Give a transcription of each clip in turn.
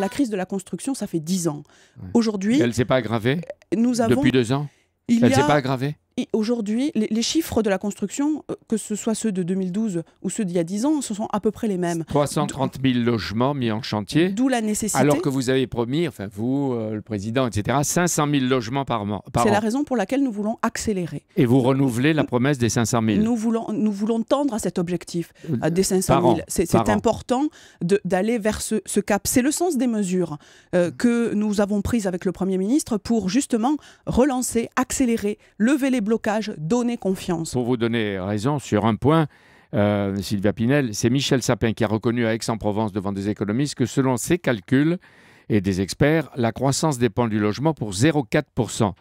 la crise de la construction, ça fait 10 ans. Ouais. Aujourd'hui, elle ne s'est pas aggravée depuis 2 ans. il Elle y ne s'est a pas aggravée. aujourd'hui, les chiffres de la construction, que ce soit ceux de 2012 ou ceux d'il y a 10 ans, ce sont à peu près les mêmes. 330 000 logements mis en chantier. D'où la nécessité. Alors que vous avez promis, enfin vous, le président, etc., 500 000 logements par an. C'est la raison pour laquelle nous voulons accélérer. Et vous renouvelez la promesse des 500 000. Nous voulons tendre à cet objectif des 500 000. C'est important d'aller vers ce cap. C'est le sens des mesures que nous avons prises avec le Premier ministre pour justement relancer, accélérer, lever les blocages, donner confiance. Pour vous donner raison sur un point, Sylvia Pinel, c'est Michel Sapin qui a reconnu à Aix-en-Provence devant des économistes que selon ses calculs et des experts, la croissance dépend du logement pour 0,4%.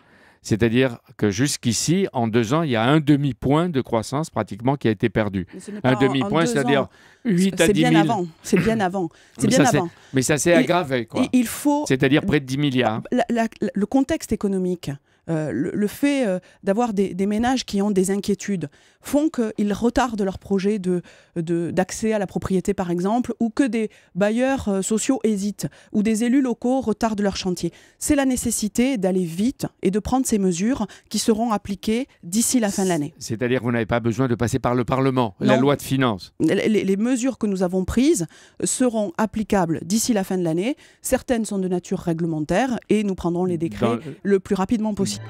C'est-à-dire que jusqu'ici, en 2 ans, il y a un demi-point de croissance pratiquement qui a été perdu. Un demi-point, c'est-à-dire 8 à 10 000. C'est bien avant. C'est bien avant. Mais ça s'est aggravé, quoi. Il faut... C'est-à-dire près de 10 milliards. Le contexte économique, le fait d'avoir des ménages qui ont des inquiétudes font qu'ils retardent leur projet d'accès à la propriété, par exemple, ou que des bailleurs sociaux hésitent, ou des élus locaux retardent leur chantier. C'est la nécessité d'aller vite et de prendre ces mesures qui seront appliquées d'ici la fin de l'année. C'est-à-dire que vous n'avez pas besoin de passer par le Parlement, non. La loi de finances. Les mesures que nous avons prises seront applicables d'ici la fin de l'année. Certaines sont de nature réglementaire et nous prendrons les décrets le plus rapidement possible.